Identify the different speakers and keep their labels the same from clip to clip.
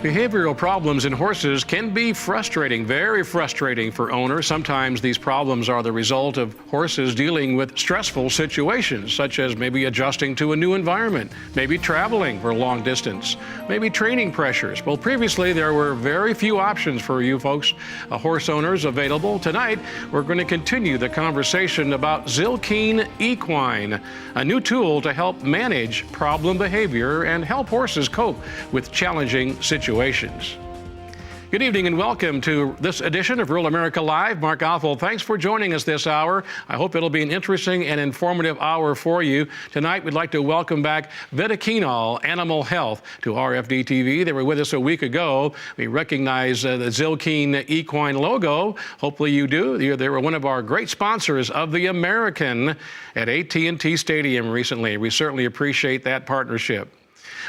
Speaker 1: Behavioral problems in horses can be frustrating, very frustrating for owners. Sometimes these problems are the result of horses dealing with stressful situations, such as maybe adjusting to a new environment, maybe traveling for a long distance, maybe training pressures. Well, previously there were very few options for you folks, horse owners, available. Tonight, we're going to continue the conversation about Zylkene Equine, a new tool to help manage problem behavior and help horses cope with challenging situations. Good evening and welcome to this edition of Rural America Live. Mark Alfel, thanks for joining us this hour. I hope it'll be an interesting and informative hour for you. Tonight, we'd like to welcome back Zylkene Animal Health to RFD TV. They were with us a week ago. We recognize the Zylkene Equine logo. Hopefully you do. They were one of our great sponsors of the American at AT&T Stadium recently. We certainly appreciate that partnership.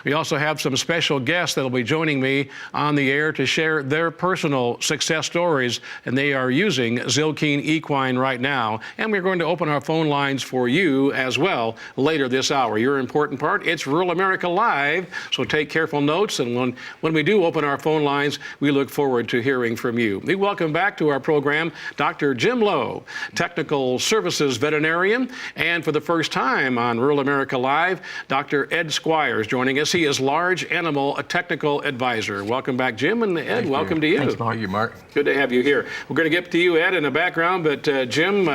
Speaker 1: We also have some special guests that will be joining me on the air to share their personal success stories, and they are using Zylkene Equine right now. And we're going to open our phone lines for you as well later this hour. Your important part, it's Rural America Live, so take careful notes. And when we do open our phone lines, we look forward to hearing from you. We welcome back to our program Dr. Jim Lowe, Technical Services Veterinarian, and for the first time on Rural America Live, Dr. Ed Squires joining us. He is Large Animal Technical Advisor. Welcome back, Jim, and Ed, welcome to you.
Speaker 2: Thanks, Mark.
Speaker 3: Thank you, Mark.
Speaker 1: Good to have you here. We're going to get to you, Ed, in the background, but Jim,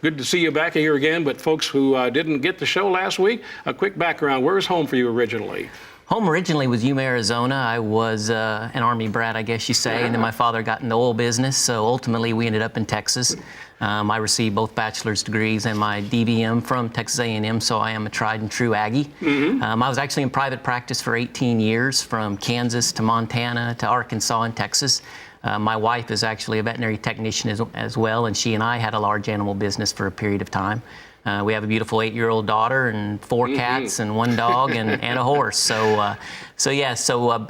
Speaker 1: good to see you back here again. But folks who didn't get the show last week, a quick background. Where's home for you originally?
Speaker 2: Home originally was Yuma, Arizona. I was an Army brat, I guess you say, and then my father got in the oil business, so ultimately we ended up in Texas. I received both bachelor's degrees and my DVM from Texas A&M, so I am a tried and true Aggie. I was actually in private practice for 18 years, from Kansas to Montana to Arkansas and Texas. My wife is actually a veterinary technician as well, and she and I had a large animal business for a period of time. We have a beautiful 8-year-old daughter and 4 cats and 1 dog and a horse. So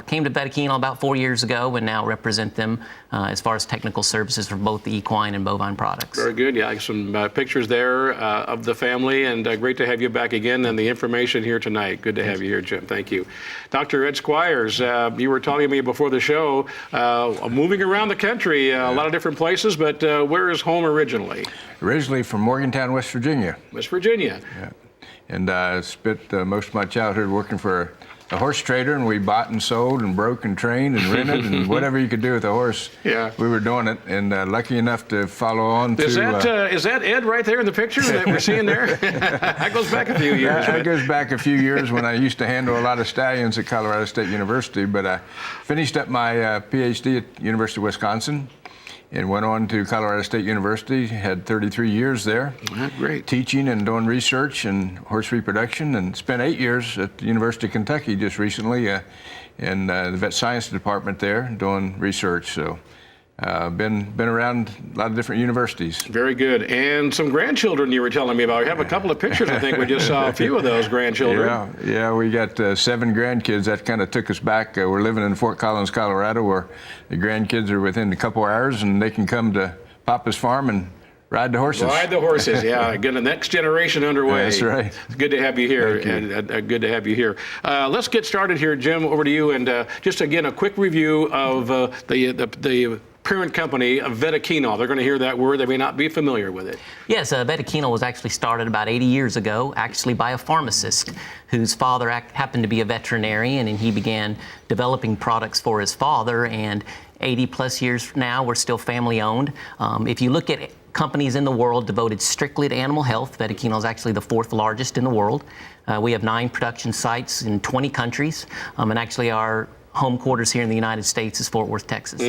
Speaker 2: came to Zylkene about 4 years ago and now represent them as far as technical services for both the equine and bovine products.
Speaker 1: Very good. Yeah, some pictures there of the family, and great to have you back again and the information here tonight. Good to have you here, Jim. Thank you. Dr. Ed Squires, you were telling me before the show, moving around the country, a lot of different places, but where is home originally?
Speaker 3: Originally from Morgantown, West Virginia.
Speaker 1: West Virginia.
Speaker 3: Yeah. And I spent most of my childhood working for a horse trader, and we bought and sold and broke and trained and rented and whatever you could do with a horse. Yeah. We were doing it, and lucky enough to follow on
Speaker 1: is that Ed right there in the picture that we're seeing there? That goes back a few years.
Speaker 3: That goes back a few years when I used to handle a lot of stallions at Colorado State University, but I finished up my PhD at University of Wisconsin and went on to Colorado State University, had 33 years there.
Speaker 1: Great.
Speaker 3: Teaching and doing research and horse reproduction, and spent 8 years at the University of Kentucky just recently in the vet science department there doing research. So been around a lot of different universities.
Speaker 1: Very good. And some grandchildren you were telling me about. We have a couple of pictures. I think we just saw a few of those grandchildren.
Speaker 3: Yeah, we got 7 grandkids. That kind of took us back. We're living in Fort Collins, Colorado, where the grandkids are within a couple hours and they can come to Papa's farm and ride the horses.
Speaker 1: Ride the horses, yeah. Get the next generation underway.
Speaker 3: That's right.
Speaker 1: It's good to have you here. And good to have you here. Let's get started here, Jim. Over to you. And just again, a quick review of the parent company of Zylkene. They're going to hear that word. They may not be familiar with it.
Speaker 2: Yes, Zylkene was actually started about 80 years ago, actually by a pharmacist whose father happened to be a veterinarian, and he began developing products for his father. And 80 plus years now, we're still family owned. If you look at companies in the world devoted strictly to animal health, Zylkene is actually the 4th largest in the world. We have 9 production sites in 20 countries, and actually our home quarters here in the United States is Fort Worth, Texas.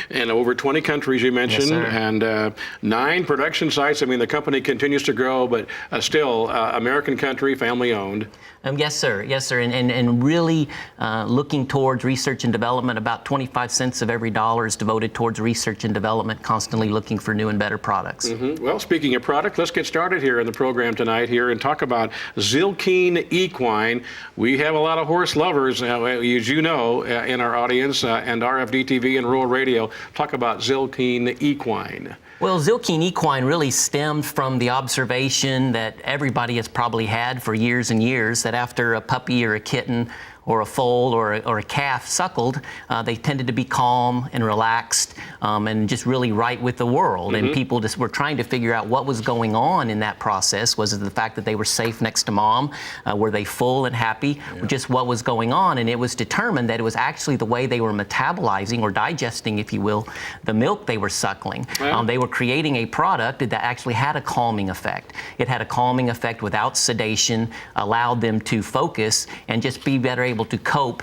Speaker 1: And over 20 countries you mentioned,
Speaker 2: yes,
Speaker 1: and 9 production sites. I mean, the company continues to grow, but still American country, family owned.
Speaker 2: Yes, sir. Yes, sir. And really looking towards research and development. About 25 cents of every dollar is devoted towards research and development, constantly looking for new and better products.
Speaker 1: Well, speaking of product, let's get started here in the program tonight here and talk about Zylkene Equine. We have a lot of horse lovers, as you know, in our audience, and RFD TV and Rural Radio. Talk about Zylkene Equine.
Speaker 2: Well, Zylkene Equine really stemmed from the observation that everybody has probably had for years and years, that after a puppy or a kitten or a foal or a calf suckled, they tended to be calm and relaxed and just really right with the world. And people just were trying to figure out what was going on in that process. Was it the fact that they were safe next to mom? Were they full and happy? Just what was going on? And it was determined that it was actually the way they were metabolizing or digesting, if you will, the milk they were suckling. They were creating a product that actually had a calming effect. It had a calming effect without sedation, allowed them to focus and just be better able to cope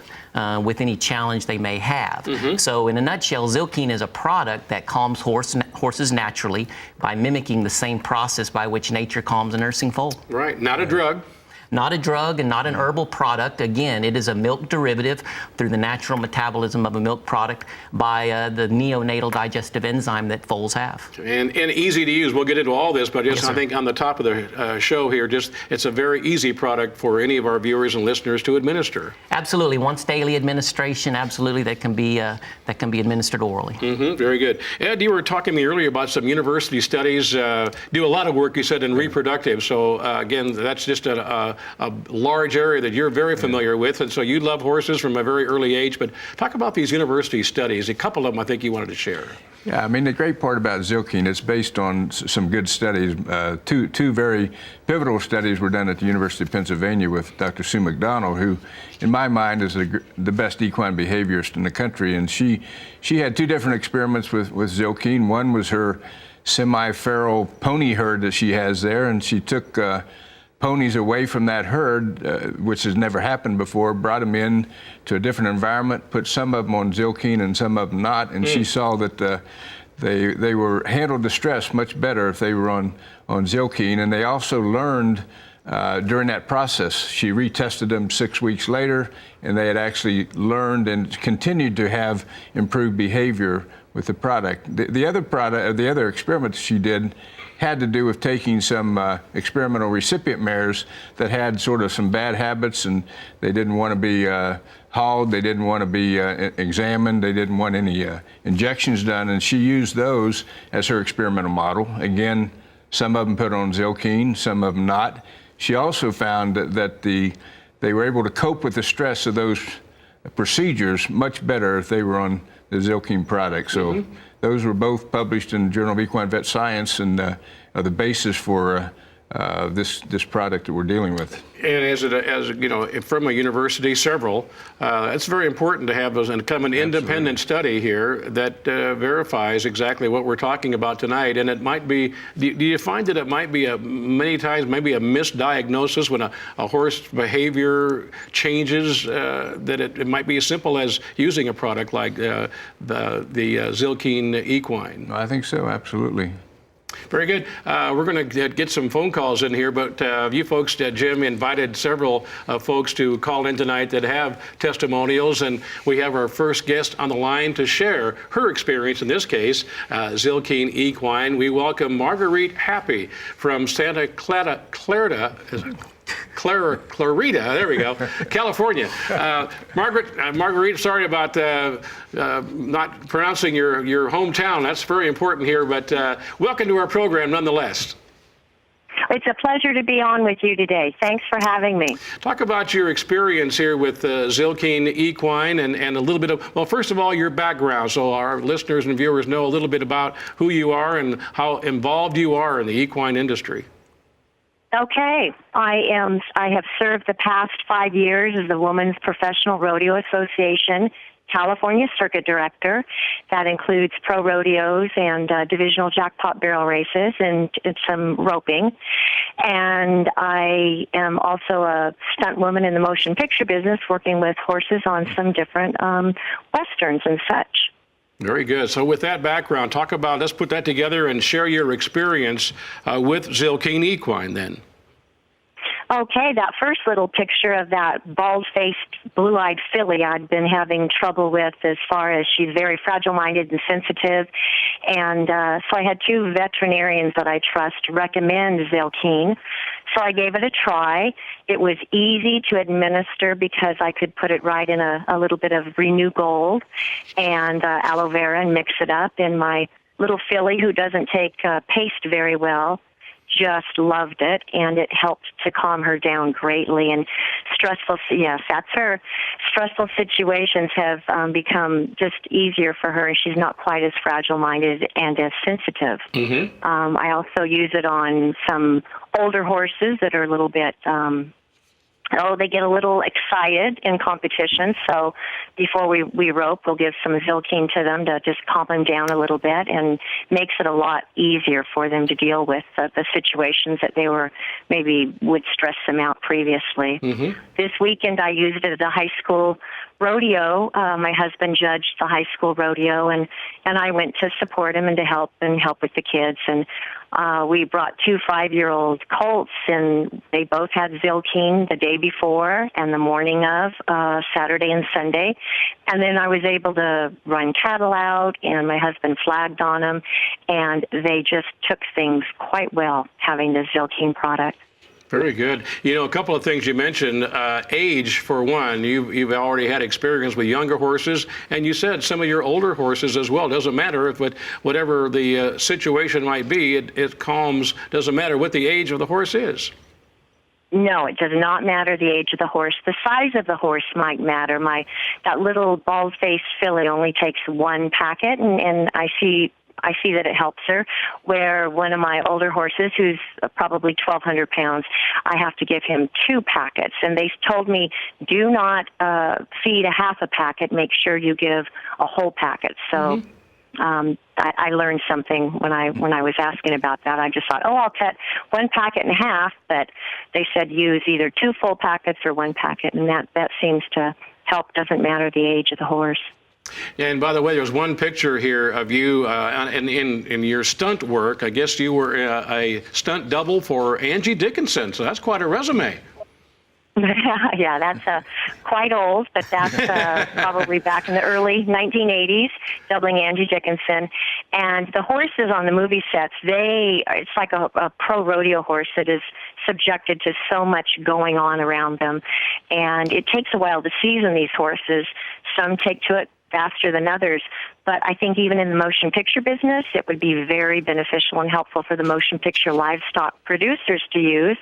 Speaker 2: with any challenge they may have. So in a nutshell, Zylkene is a product that calms horses naturally by mimicking the same process by which nature calms a nursing foal.
Speaker 1: Right, not a drug.
Speaker 2: Not a drug and not an herbal product. Again, it is a milk derivative through the natural metabolism of a milk product by the neonatal digestive enzyme that foals have.
Speaker 1: And easy to use. We'll get into all this, but just I think on the top of the show here, just it's a very easy product for any of our viewers and listeners to administer. Absolutely.
Speaker 2: Once daily administration, absolutely, that can be administered orally.
Speaker 1: Very good. Ed, you were talking to me earlier about some university studies, do a lot of work, you said, in reproductive. So again, that's just a large area that you're very familiar with, and so you love horses from a very early age. But talk about these university studies. A couple of them I think you wanted to share.
Speaker 3: Yeah, I mean, the great part about Zylkene, it's based on some good studies. Two very pivotal studies were done at the University of Pennsylvania with Dr. Sue McDonald, who, in my mind, is the best equine behaviorist in the country. And she had two different experiments with Zylkene. One was her semi-feral pony herd that she has there, and she took ponies away from that herd, which has never happened before, brought them in to a different environment, put some of them on Zylkene and some of them not, and she saw that they were handled the stress much better if they were on Zylkene. And they also learned during that process, she retested them 6 weeks later, and they had actually learned and continued to have improved behavior with the product. The other experiments she did had to do with taking some experimental recipient mares that had sort of some bad habits, and they didn't want to be hauled, they didn't want to be examined, they didn't want any injections done, and she used those as her experimental model. Again, some of them put on Zylkene, some of them not. She also found that they were able to cope with the stress of those procedures much better if they were on the Zylkene product. So those were both published in the Journal of Equine Vet Science and are the basis for this product that we're dealing with.
Speaker 1: And as you know, from a university, several, it's very important to have those and come an independent study here that verifies exactly what we're talking about tonight. And it might be, do you find that it might be many times maybe a misdiagnosis when a horse behavior changes, that it might be as simple as using a product like the Zylkene Equine?
Speaker 3: I think so, absolutely.
Speaker 1: Very good. We're going to get some phone calls in here, but you folks, Jim, invited several folks to call in tonight that have testimonials, and we have our first guest on the line to share her experience, in this case, Zylkene Equine. We welcome Marguerite Happy from Santa Clarita, there we go, California. Marguerite, sorry about not pronouncing your hometown. That's very important here, but welcome to our program nonetheless.
Speaker 4: It's a pleasure to be on with you today. Thanks for having me.
Speaker 1: Talk about your experience here with Zylkene Equine and a little bit of, well, first of all, your background, so our listeners and viewers know a little bit about who you are and how involved you are in the equine industry.
Speaker 4: Okay. I have served the past 5 years as the Women's Professional Rodeo Association California Circuit Director. That includes pro rodeos and divisional jackpot barrel races and some roping. And I am also a stunt woman in the motion picture business, working with horses on some different westerns and such.
Speaker 1: Very good. So with that background, talk about, let's put that together and share your experience with Zylkene Equine then.
Speaker 4: Okay, that first little picture of that bald-faced, blue-eyed filly I'd been having trouble with as far as she's very fragile-minded and sensitive. And so I had two veterinarians that I trust recommend Zylkene. So I gave it a try. It was easy to administer because I could put it right in a little bit of Renew Gold and aloe vera and mix it up in my little filly who doesn't take paste very well. just loved it, and it helped to calm her down greatly. And that's her. Stressful situations have become just easier for her, and she's not quite as fragile-minded and as sensitive. I also use it on some older horses that are a little bit they get a little excited in competition. So before we rope, we'll give some Zylkene to them to just calm them down a little bit, and makes it a lot easier for them to deal with the situations that they were maybe would stress them out previously. This weekend I used it at the high school rodeo. My husband judged the high school rodeo, and I went to support him and to help with the kids. And we brought 2 5-year-old colts, and they both had Zylkene the day before and the morning of, Saturday and Sunday. And then I was able to run cattle out, and my husband flagged on them, and they just took things quite well having the Zylkene product.
Speaker 1: Very good. You know, a couple of things you mentioned, age for one. You've already had experience with younger horses, and you said some of your older horses as well. Doesn't matter if whatever the situation might be, it calms. Doesn't matter what the age of the horse is.
Speaker 4: No, it does not matter the age of the horse. The size of the horse might matter. That little bald-faced filly only takes 1 packet, and I see that it helps her, where one of my older horses, who's probably 1,200 pounds, I have to give him 2 packets. And they told me, do not feed a half a packet. Make sure you give a whole packet. So I learned something when I was asking about that. I just thought, I'll cut 1 packet in half, but they said use either 2 full packets or 1 packet, and that seems to help. Doesn't matter the age of the horse.
Speaker 1: And by the way, there's one picture here of you in your stunt work. I guess you were a stunt double for Angie Dickinson, so that's quite a resume.
Speaker 4: Yeah, that's quite old, but that's probably back in the early 1980s, doubling Angie Dickinson. And the horses on the movie sets, it's like a pro rodeo horse that is subjected to so much going on around them. And it takes a while to season these horses. Some take to it faster than others. But I think even in the motion picture business, it would be very beneficial and helpful for the motion picture livestock producers to use,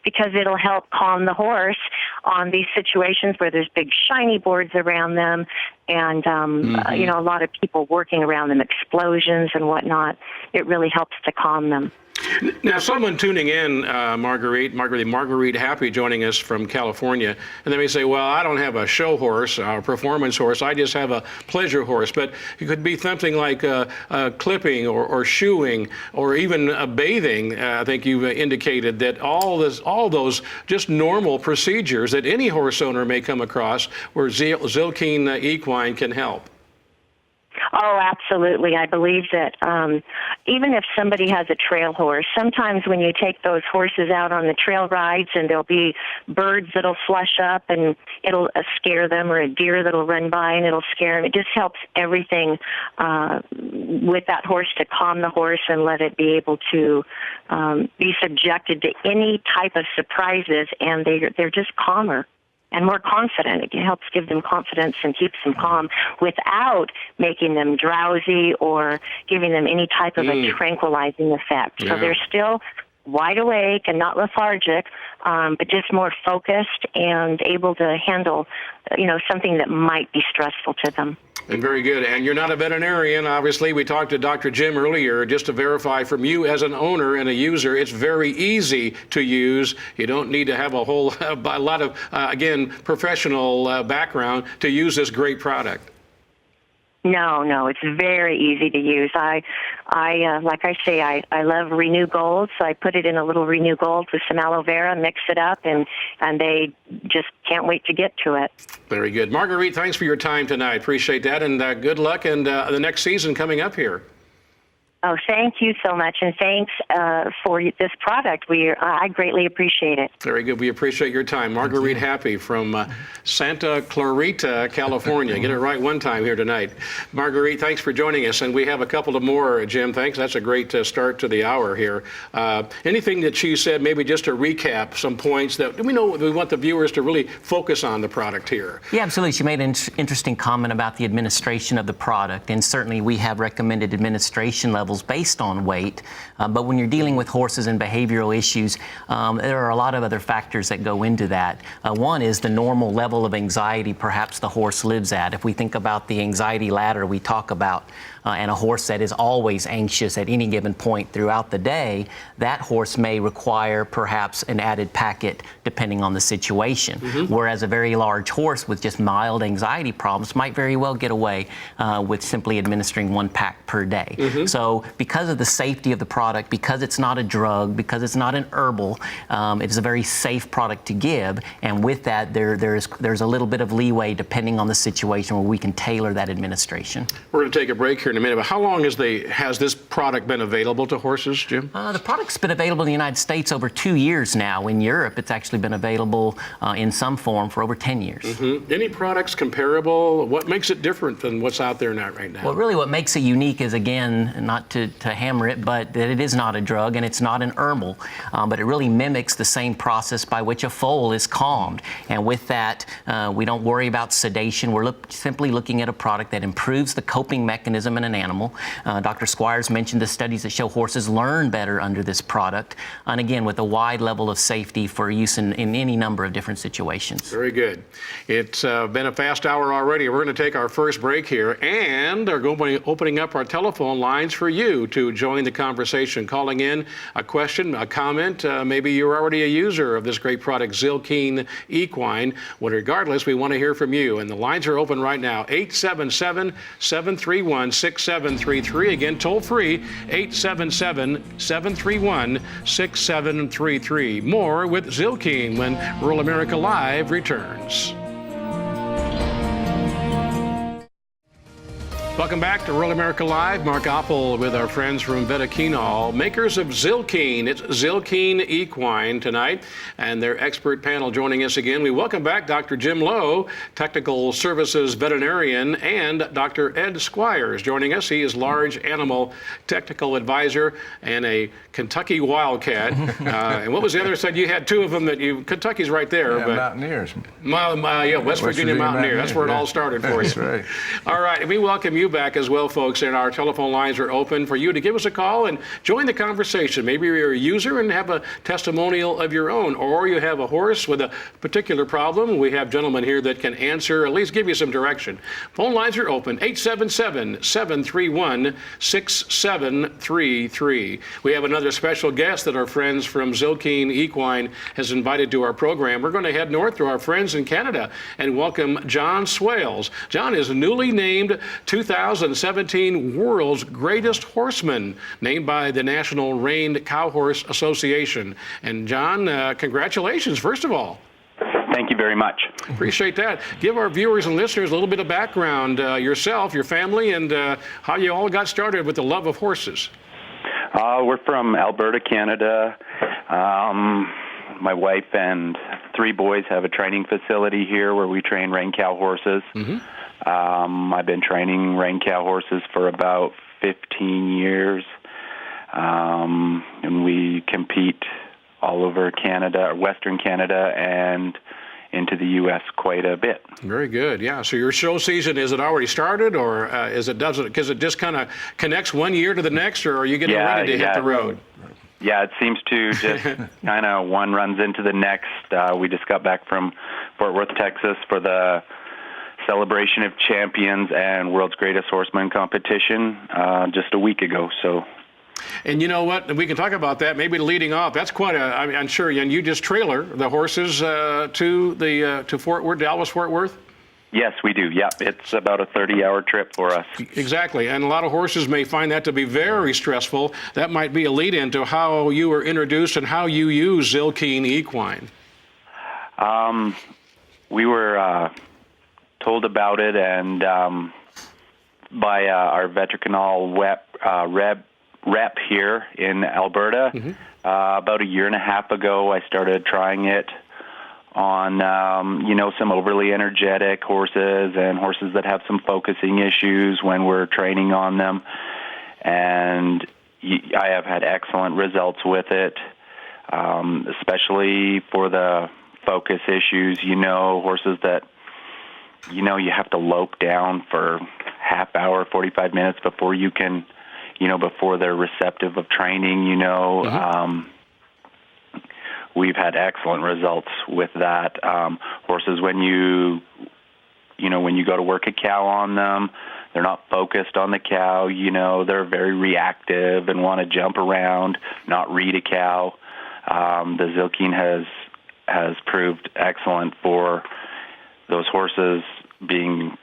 Speaker 4: because it'll help calm the horse on these situations where there's big shiny boards around them and, a lot of people working around them, explosions and whatnot. It really helps to calm them.
Speaker 1: Now, someone tuning in, Marguerite Happy joining us from California, and they may say, well, I don't have a show horse or a performance horse, I just have a pleasure horse. But it could be something like clipping or shoeing or even bathing. I think you've indicated that all those just normal procedures that any horse owner may come across where Zylkene Equine can help.
Speaker 4: Oh, absolutely. I believe that even if somebody has a trail horse, sometimes when you take those horses out on the trail rides and there'll be birds that'll flush up and it'll scare them, or a deer that'll run by and it'll scare them. It just helps everything with that horse to calm the horse and let it be able to be subjected to any type of surprises, and they're just calmer and more confident. It helps give them confidence and keeps them calm without making them drowsy or giving them any type of a tranquilizing effect. Yeah. So they're still wide awake and not lethargic, but just more focused and able to handle, something that might be stressful to them.
Speaker 1: And very good. And you're not a veterinarian, obviously. We talked to Dr. Jim earlier, just to verify from you as an owner and a user, it's very easy to use. You don't need to have a lot of, professional background to use this great product.
Speaker 4: No, it's very easy to use. I like I say, I love Renew Gold, so I put it in a little Renew Gold with some aloe vera, mix it up, and they just can't wait to get to it.
Speaker 1: Very good. Marguerite, thanks for your time tonight. Appreciate that, and good luck and the next season coming up here.
Speaker 4: Oh, thank you so much, and thanks for this product. I greatly appreciate it.
Speaker 1: Very good. We appreciate your time. Marguerite Happy from Santa Clarita, California. Get it right one time here tonight. Marguerite, thanks for joining us, and we have a couple of more, Jim. Thanks. That's a great start to the hour here. Anything that she said, maybe just to recap some points that we want the viewers to really focus on the product here.
Speaker 2: Yeah, absolutely. She made an interesting comment about the administration of the product, and certainly we have recommended administration levels levels based on weight. But when you're dealing with horses and behavioral issues, there are a lot of other factors that go into that. One is the normal level of anxiety perhaps the horse lives at. If we think about the anxiety ladder we talk about, and a horse that is always anxious at any given point throughout the day, that horse may require perhaps an added packet depending on the situation. Whereas a very large horse with just mild anxiety problems might very well get away with simply administering 1 pack per day. So because of the safety of the product, because it's not a drug, because it's not an herbal, it's a very safe product to give. And with that, there's a little bit of leeway depending on the situation where we can tailor that administration.
Speaker 1: We're going to take a break here in a minute, but how long has this product been available to horses, Jim?
Speaker 2: The product's been available in the United States over 2 years now. In Europe, it's actually been available in some form for over 10 years.
Speaker 1: Any products comparable? What makes it different than what's out there right now?
Speaker 2: Well, really what makes it unique is, again, not to hammer it, but that it is not a drug and it's not an herbal, but it really mimics the same process by which a foal is calmed. And with that, we don't worry about sedation. We're simply looking at a product that improves the coping mechanism in an animal. Dr. Squires mentioned the studies that show horses learn better under this product, and again, with a wide level of safety for use in any number of different situations.
Speaker 1: Very good. It's been a fast hour already. We're going to take our first break here, and are going to be opening up our telephone lines for you to join the conversation, calling in a question, a comment. Maybe you're already a user of this great product, Zylkene Equine. Well, regardless, we want to hear from you, and the lines are open right now, 877-731-6733. Again, toll free, 877-731-6733. More with Zylkene when Rural America Live returns. Welcome back to Rural America Live. Mark Oppel with our friends from Vetaquinol, makers of Zylkene. It's Zylkene Equine tonight, and their expert panel joining us again. We welcome back Dr. Jim Lowe, Technical Services Veterinarian, and Dr. Ed Squires joining us. He is Large Animal Technical Advisor and a Kentucky Wildcat. And what was the other side? You had two of them Kentucky's right there.
Speaker 3: Yeah,
Speaker 1: but
Speaker 3: Mountaineers.
Speaker 1: West Virginia Mountaineer. That's where it all started for you.
Speaker 3: That's right.
Speaker 1: All right, we welcome you back as well, folks, and our telephone lines are open for you to give us a call and join the conversation. Maybe you're a user and have a testimonial of your own, or you have a horse with a particular problem. We have gentlemen here that can answer, at least give you some direction. Phone lines are open, 877-731-6733. We have another special guest that our friends from Zylkene Equine has invited to our program. We're going to head north to our friends in Canada and welcome John Swales. John is newly named 2017 World's Greatest Horseman, named by the National Reined Cow Horse Association. And John, congratulations, first of all.
Speaker 5: Thank you very much.
Speaker 1: Appreciate that. Give our viewers and listeners a little bit of background, yourself, your family, and how you all got started with the love of horses.
Speaker 5: We're from Alberta, Canada. My wife and 3 boys have a training facility here where we train reined cow horses. I've been training reined cow horses for about 15 years, and we compete all over Canada, Western Canada, and into the U.S. quite a bit.
Speaker 1: Very good. Yeah. So your show season, is it already started, or because it just kind of connects one year to the next, or are you getting ready to hit the road?
Speaker 5: Yeah, it seems to just kind of one runs into the next. We just got back from Fort Worth, Texas for the Celebration of Champions and World's Greatest Horseman competition just a week ago. So.
Speaker 1: And you know what? We can talk about that. Maybe leading off. That's quite I'm sure. And you just trailer the horses to Fort Worth, Dallas, Fort Worth.
Speaker 5: Yes, we do. Yeah, it's about a 30-hour trip for us.
Speaker 1: Exactly. And a lot of horses may find that to be very stressful. That might be a lead-in to how you were introduced and how you use Zylkene Equine.
Speaker 5: We were told about it and by our Vetaquinol rep here in Alberta. About a year and a half ago, I started trying it on, some overly energetic horses and horses that have some focusing issues when we're training on them. And I have had excellent results with it, especially for the focus issues. Horses that, you have to lope down for half hour, 45 minutes before you can before they're receptive of training, we've had excellent results with that. Horses, when you go to work a cow on them, they're not focused on the cow, they're very reactive and want to jump around, not read a cow. The Zylkene has proved excellent for those horses being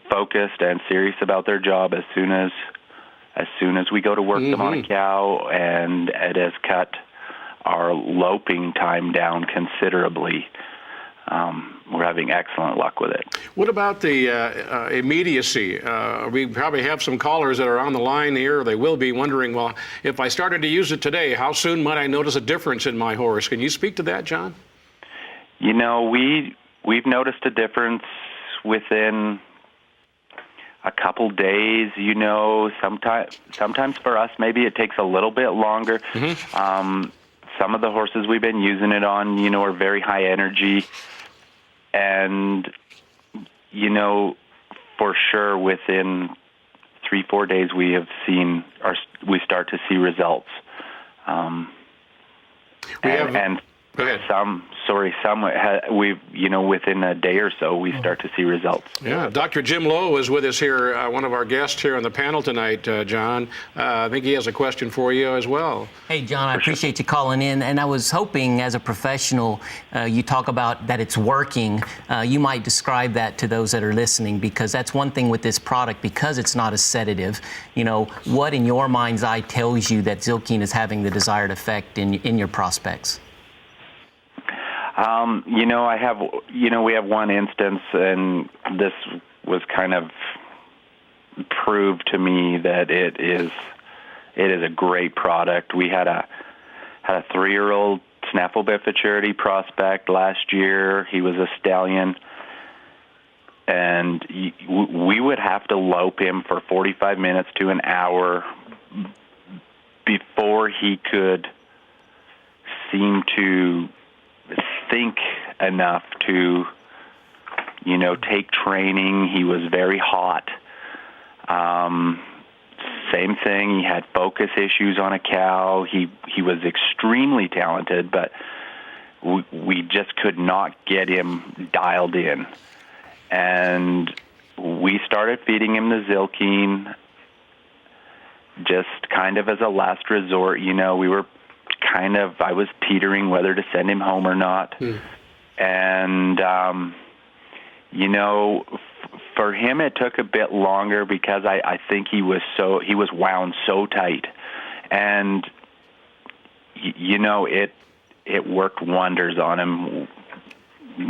Speaker 5: focused and serious about their job as soon as we go to work them on a cow, and it has cut our loping time down considerably. We're having excellent luck with it.
Speaker 1: What about the immediacy? We probably have some callers that are on the line here. They will be wondering, well, if I started to use it today, how soon might I notice a difference in my horse? Can you speak to that, John?
Speaker 5: We've noticed a difference within a couple days. Sometimes for us, maybe it takes a little bit longer. Some of the horses we've been using it on, are very high energy. And, for sure within 3-4 days we start to see results.
Speaker 1: Go ahead.
Speaker 5: Within a day or so, we start to see results.
Speaker 1: Yeah, Dr. Jim Lowe is with us here, one of our guests here on the panel tonight, John. I think he has a question for you as well.
Speaker 2: Hey, John, I appreciate you calling in. And I was hoping, as a professional, you talk about that it's working. You might describe that to those that are listening, because that's one thing with this product, because it's not a sedative. What in your mind's eye tells you that Zylkene is having the desired effect in your prospects? We have one instance, and this was kind of proved to me that it is a great product. We had a 3-year-old snaffle bit futurity prospect last year. He was a stallion, and we would have to lope him for 45 minutes to an hour before he could seem to think enough to, take training. He was very hot. Same thing. He had focus issues on a cow. He was extremely talented, but we just could not get him dialed in. And we started feeding him the Zylkene just kind of as a last resort. I was teetering whether to send him home or not. And, for him it took a bit longer because I think he was wound so tight. And, it worked wonders on him.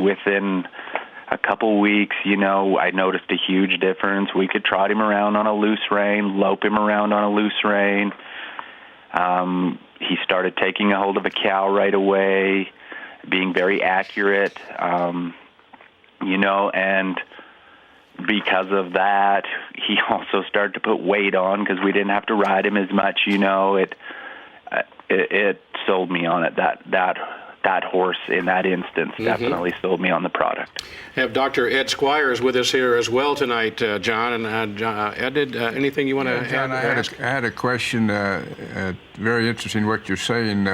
Speaker 2: Within a couple weeks, I noticed a huge difference. We could trot him around on a loose rein, lope him around on a loose rein. He started taking a hold of a cow right away, being very accurate, and because of that, he also started to put weight on because we didn't have to ride him as much. It sold me on it. That horse in that instance definitely sold me on the product.
Speaker 1: Have Dr. Ed Squires with us here as well tonight, John. And Ed, anything you want to add?
Speaker 3: John, I had a question. Very interesting what you're saying.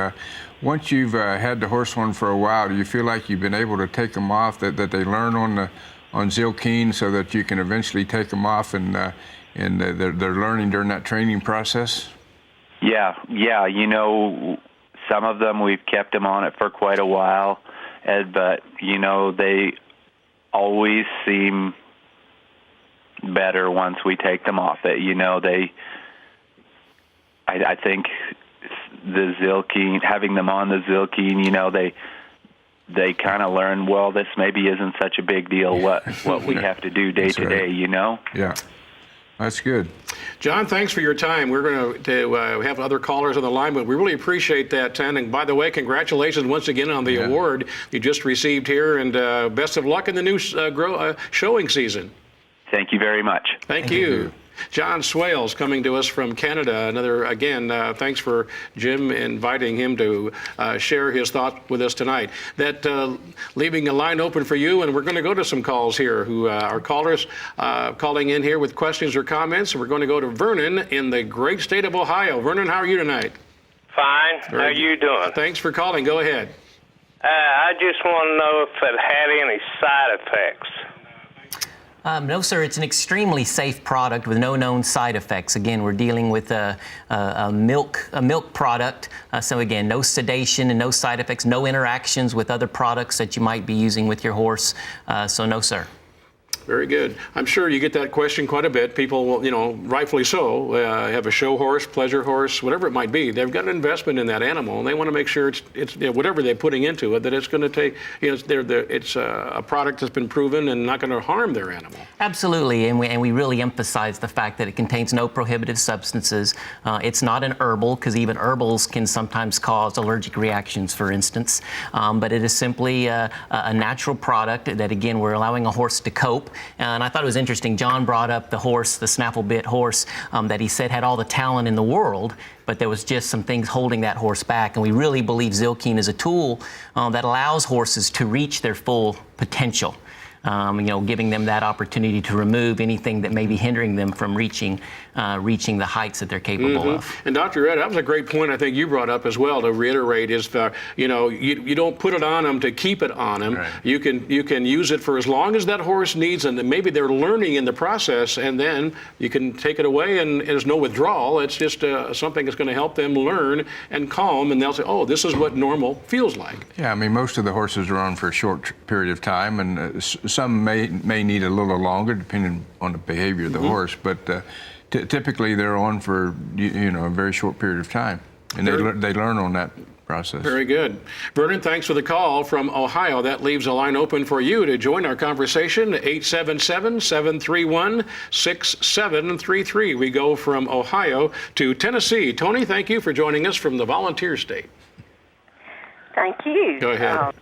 Speaker 3: Once you've had the horse on for a while, do you feel like you've been able to take them off, that they learn on Zylkene, so that you can eventually take them off and they're learning during that training process?
Speaker 5: Yeah. Some of them we've kept them on it for quite a while, Ed, but they always seem better once we take them off it. I think the Zylkene, having them on the Zylkene, they kind of learn, well, this maybe isn't such a big deal, what we have to do day to day,
Speaker 3: Yeah. That's good.
Speaker 1: John, thanks for your time. We're going to have other callers on the line, but we really appreciate that, Ten. And by the way, congratulations once again on the award you just received here, and best of luck in the new showing season.
Speaker 5: Thank you very much.
Speaker 1: Thank you. John Swales coming to us from Canada. Another, again, thanks for Jim inviting him to share his thoughts with us tonight. That leaving a line open for you, and we're going to go to some calls here who are callers calling in here with questions or comments. We're going to go to Vernon in the great state of Ohio. Vernon, how are you tonight?
Speaker 6: Fine. How are you doing?
Speaker 1: Thanks for calling. Go ahead.
Speaker 6: I just want to know if it had any side effects.
Speaker 2: No, sir. It's an extremely safe product with no known side effects. Again, we're dealing with a milk product. So again, no sedation and no side effects, no interactions with other products that you might be using with your horse. So no, sir.
Speaker 1: Very good. I'm sure you get that question quite a bit. People will, rightfully so, have a show horse, pleasure horse, whatever it might be. They've got an investment in that animal, and they want to make sure it's whatever they're putting into it, that it's going to take, it's a product that's been proven and not going to harm their animal.
Speaker 2: Absolutely, and we really emphasize the fact that it contains no prohibitive substances. It's not an herbal, because even herbals can sometimes cause allergic reactions, for instance. But it is simply a natural product that, again, we're allowing a horse to cope. And I thought it was interesting, John brought up the horse, the snaffle bit horse, that he said had all the talent in the world, but there was just some things holding that horse back. And we really believe Zylkene is a tool that allows horses to reach their full potential. Giving them that opportunity to remove anything that may be hindering them from reaching the heights that they're capable of.
Speaker 1: And Dr. Ed, that was a great point I think you brought up as well to reiterate is, you don't put it on them to keep it on them.
Speaker 3: Right.
Speaker 1: You can use it for as long as that horse needs, and maybe they're learning in the process, and then you can take it away and there's no withdrawal. It's just something that's going to help them learn and calm, and they'll say, oh, this is what normal feels like.
Speaker 3: Yeah, I mean, most of the horses are on for a short period of time, and some may need a little longer, depending on the behavior of the horse. But typically, they're on for a very short period of time, and they learn on that process.
Speaker 1: Very good. Vernon, thanks for the call from Ohio. That leaves a line open for you to join our conversation, 877-731-6733. We go from Ohio to Tennessee. Tony, thank you for joining us from the volunteer state.
Speaker 7: Thank you.
Speaker 1: Go ahead.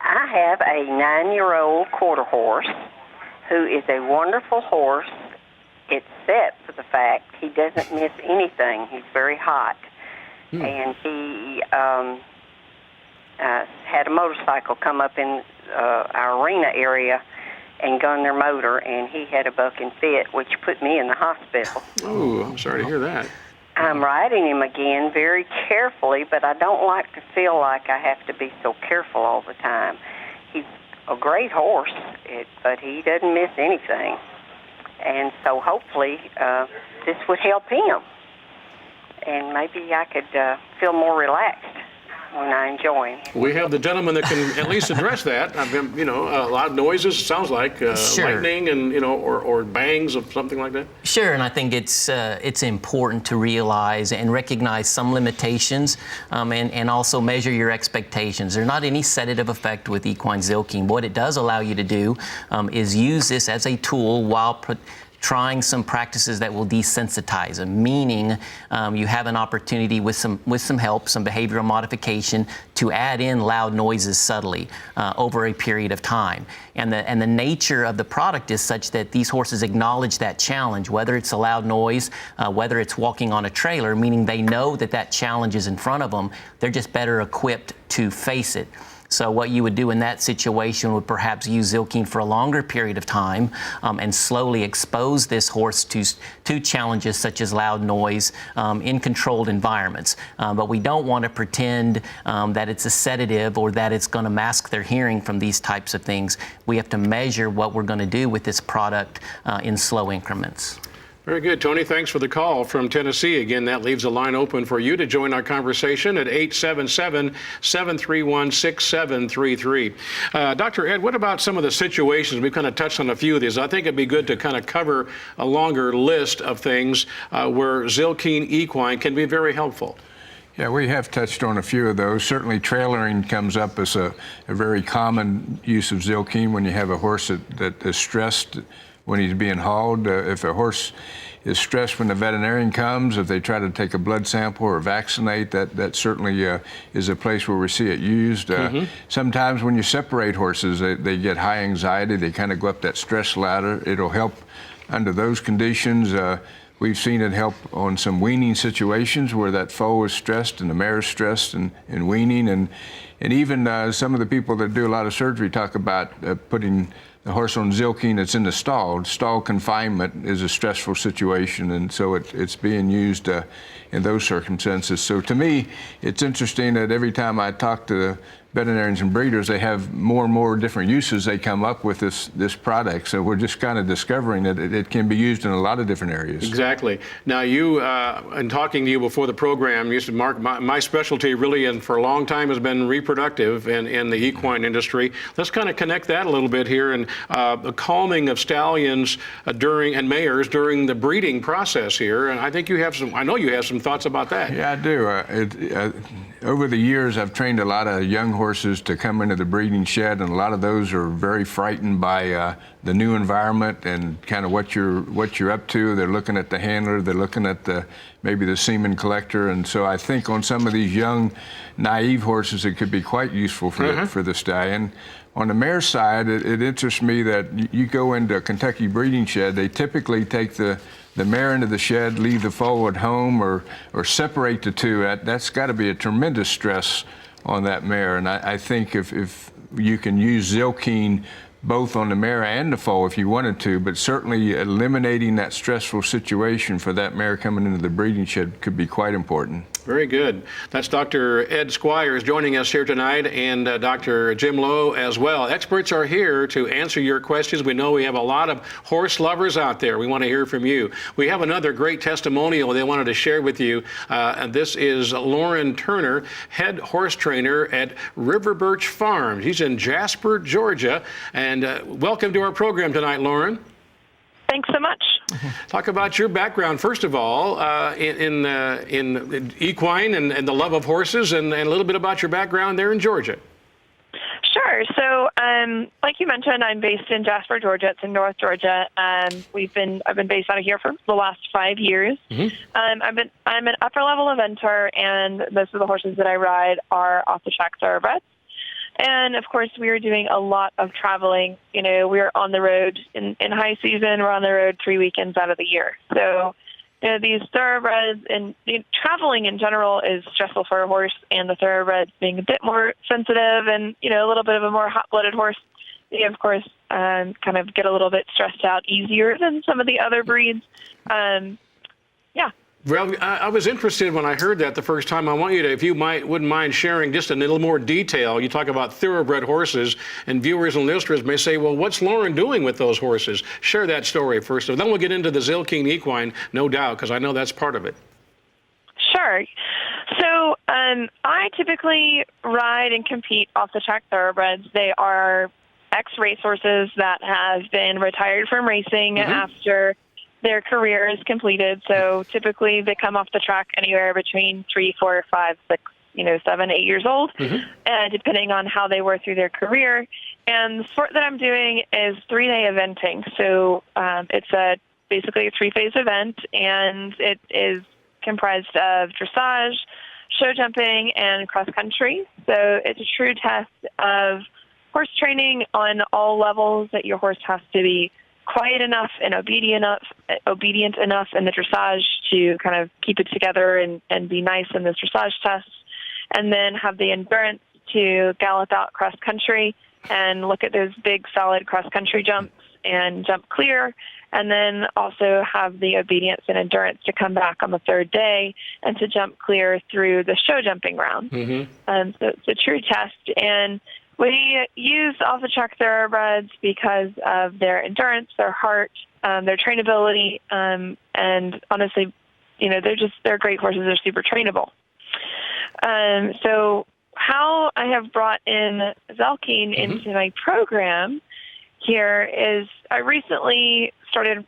Speaker 7: I have a 9-year-old quarter horse who is a wonderful horse, except for the fact he doesn't miss anything. He's very hot. And he had a motorcycle come up in our arena area and gun their motor, and he had a bucking fit, which put me in the hospital.
Speaker 1: Oh, I'm sorry to hear that.
Speaker 7: I'm riding him again very carefully, but I don't like to feel like I have to be so careful all the time. He's a great horse, but he doesn't miss anything. And so hopefully this would help him. And maybe I could feel more relaxed when I enjoy him.
Speaker 1: We have the gentleman that can at least address that. I've been, a lot of noises, sounds like lightning and, or bangs of something like that.
Speaker 2: Sure, and I think it's important to realize and recognize some limitations and also measure your expectations. There's not any sedative effect with equine Zylkene. What it does allow you to do is use this as a tool while trying some practices that will desensitize them, meaning you have an opportunity with some help, some behavioral modification to add in loud noises subtly over a period of time. And the nature of the product is such that these horses acknowledge that challenge, whether it's a loud noise, whether it's walking on a trailer, meaning they know that challenge is in front of them. They're just better equipped to face it. So what you would do in that situation would perhaps use Zylkene for a longer period of time and slowly expose this horse to challenges such as loud noise in controlled environments. But we don't want to pretend that it's a sedative or that it's going to mask their hearing from these types of things. We have to measure what we're going to do with this product in slow increments.
Speaker 1: Very good, Tony. Thanks for the call from Tennessee. Again, that leaves a line open for you to join our conversation at 877-731-6733. Dr. Ed, what about some of the situations? We've kind of touched on a few of these. I think it'd be good to kind of cover a longer list of things where Zylkene Equine can be very helpful.
Speaker 3: Yeah, we have touched on a few of those. Certainly trailering comes up as a very common use of Zylkene when you have a horse that is stressed when he's being hauled. If a horse is stressed when the veterinarian comes, if they try to take a blood sample or vaccinate, that certainly is a place where we see it used. Sometimes when you separate horses, they get high anxiety. They kind of go up that stress ladder. It'll help under those conditions. We've seen it help on some weaning situations where that foal is stressed and the mare is stressed in weaning. And even some of the people that do a lot of surgery talk about putting the horse on Zylkene that's in the stall. Stall confinement is a stressful situation, and so it's being used in those circumstances. So to me, it's interesting that every time I talk to veterinarians and breeders, they have more and more different uses they come up with this product. So we're just kind of discovering that it can be used in a lot of different areas.
Speaker 1: Exactly. Now you, in talking to you before the program, you said, Mark, my specialty really and for a long time has been reproductive in the equine industry. Let's kind of connect that a little bit here, and the calming of stallions and mares during the breeding process here. And I think I know you have some thoughts about that.
Speaker 3: Yeah, I do. Over the years, I've trained a lot of young horses to come into the breeding shed, and a lot of those are very frightened by the new environment and kind of what you're up to. They're looking at the handler, they're looking at maybe the semen collector, and so I think on some of these young, naive horses, it could be quite useful for the stallion. On the mare side, it interests me that you go into a Kentucky breeding shed, they typically take the mare into the shed, leave the foal at home, or separate the two. That's got to be a tremendous stress on that mare. And I think if you can use Zylkene both on the mare and the foal if you wanted to, but certainly eliminating that stressful situation for that mare coming into the breeding shed could be quite important.
Speaker 1: Very good. That's Dr. Ed Squires joining us here tonight, and Dr. Jim Lowe as well. Experts are here to answer your questions. We know we have a lot of horse lovers out there. We want to hear from you. We have another great testimonial they wanted to share with you. And this is Lauren Turner, head horse trainer at River Birch Farms. He's in Jasper, Georgia. And welcome to our program tonight, Lauren.
Speaker 8: Thanks so much.
Speaker 1: Talk about your background, first of all, in equine and the love of horses, and a little bit about your background there in Georgia.
Speaker 8: Sure. So, like you mentioned, I'm based in Jasper, Georgia. It's in North Georgia. I've been based out of here for the last 5 years. Mm-hmm. I'm an upper level eventer, and most of the horses that I ride are off the track thoroughbreds. And, of course, we are doing a lot of traveling. You know, we're on the road in high season. We're on the road 3 weekends out of the year. So, you know, these thoroughbreds and traveling in general is stressful for a horse, and the thoroughbreds being a bit more sensitive and, you know, a little bit of a more hot-blooded horse, they, of course, kind of get a little bit stressed out easier than some of the other breeds. Yeah.
Speaker 1: Well, I was interested when I heard that the first time. I want you to, if you wouldn't mind sharing just a little more detail. You talk about thoroughbred horses, and viewers and listeners may say, well, what's Lauren doing with those horses? Share that story first. Then we'll get into the Zylkene Equine, no doubt, because I know that's part of it.
Speaker 8: Sure. So I typically ride and compete off the track thoroughbreds. They are ex-race horses that have been retired from racing after their career is completed. So typically they come off the track anywhere between 3, 4, 5, 6, 7, 8 years old, depending on how they were through their career. And the sport that I'm doing is 3-day eventing. So it's basically a 3-phase event, and it is comprised of dressage, show jumping, and cross country. So it's a true test of horse training on all levels, that your horse has to be quiet enough and obedient enough in the dressage to kind of keep it together and be nice in the dressage tests, and then have the endurance to gallop out cross country and look at those big solid cross country jumps and jump clear, and then also have the obedience and endurance to come back on the 3rd day and to jump clear through the show jumping round. So it's a true test, and we use off-the-track thoroughbreds because of their endurance, their heart, their trainability, and honestly, they're great horses. They're super trainable. So how I have brought in Zylkene into my program here is I recently started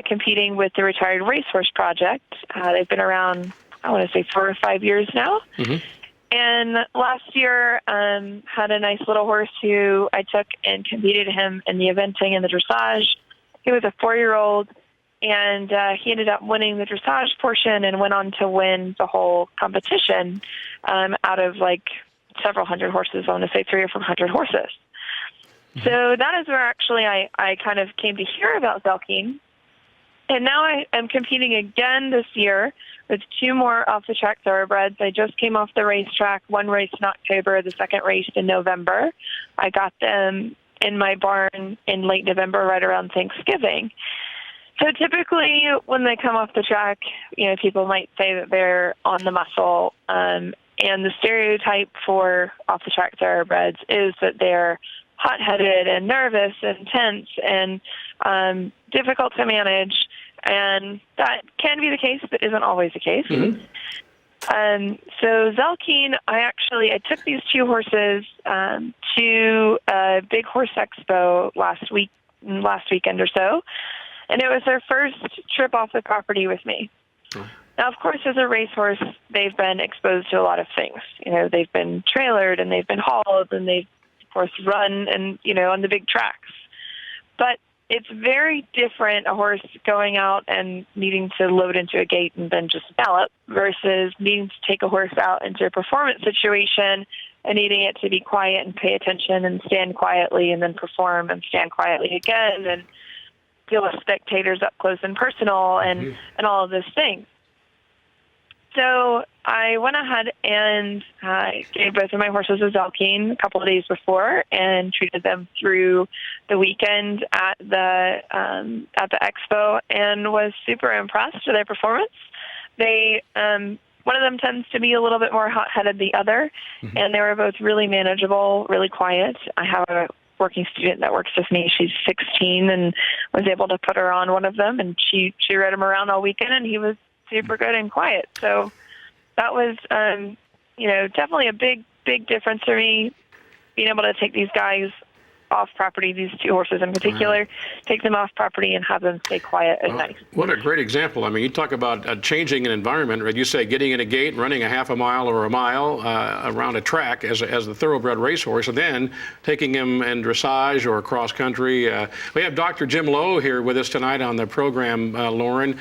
Speaker 8: competing with the Retired Racehorse Project. They've been around, I want to say, 4 or 5 years now. And last year, had a nice little horse who I took and competed him in the eventing and the dressage. He was a 4-year-old, and he ended up winning the dressage portion and went on to win the whole competition out of like several hundred horses. I want to say 300 or 400 horses. So that is where actually I kind of came to hear about Zylkene. And now I am competing again this year with 2 more off-the-track thoroughbreds. I just came off the racetrack, one race in October, the second race in November. I got them in my barn in late November, right around Thanksgiving. So typically when they come off the track, people might say that they're on the muscle. And the stereotype for off-the-track thoroughbreds is that they're hot-headed and nervous and tense and difficult to manage. And that can be the case, but isn't always the case.
Speaker 1: Mm-hmm.
Speaker 8: So Zylkene, I took these 2 horses to a big horse expo last weekend or so, and it was their first trip off the property with me. Oh. Now, of course, as a racehorse, they've been exposed to a lot of things. They've been trailered and they've been hauled and they've, of course, run and on the big tracks. But it's very different, a horse going out and needing to load into a gate and then just gallop versus needing to take a horse out into a performance situation and needing it to be quiet and pay attention and stand quietly and then perform and stand quietly again and deal with spectators up close and personal and all of those things. So I went ahead and gave both of my horses a Zylkene a couple of days before and treated them through the weekend at the expo and was super impressed with their performance. They one of them tends to be a little bit more hot-headed than the other, and they were both really manageable, really quiet. I have a working student that works with me. She's 16 and was able to put her on one of them, and she rode him around all weekend, and he was super good and quiet. So that was, definitely a big difference for me, being able to take these guys off property, these 2 horses in particular, take them off property and have them stay quiet and nice.
Speaker 1: What a great example. I mean, you talk about changing an environment, right? You say getting in a gate, running a half a mile or a mile around a track as the thoroughbred racehorse, and then taking him in dressage or cross country. We have Dr. Jim Lowe here with us tonight on the program, Lauren.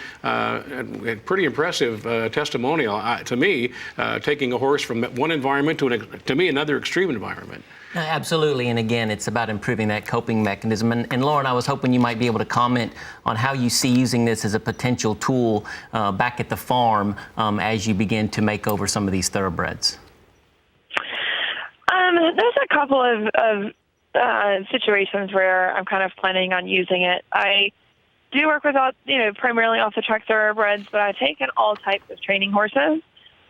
Speaker 1: Pretty impressive testimonial to me, taking a horse from one environment to me, another extreme environment.
Speaker 2: Absolutely, and again, it's about improving that coping mechanism. And Lauren, I was hoping you might be able to comment on how you see using this as a potential tool back at the farm as you begin to make over some of these thoroughbreds.
Speaker 8: There's a couple of situations where I'm kind of planning on using it. I do work with, primarily off-the-track thoroughbreds, but I take in all types of training horses.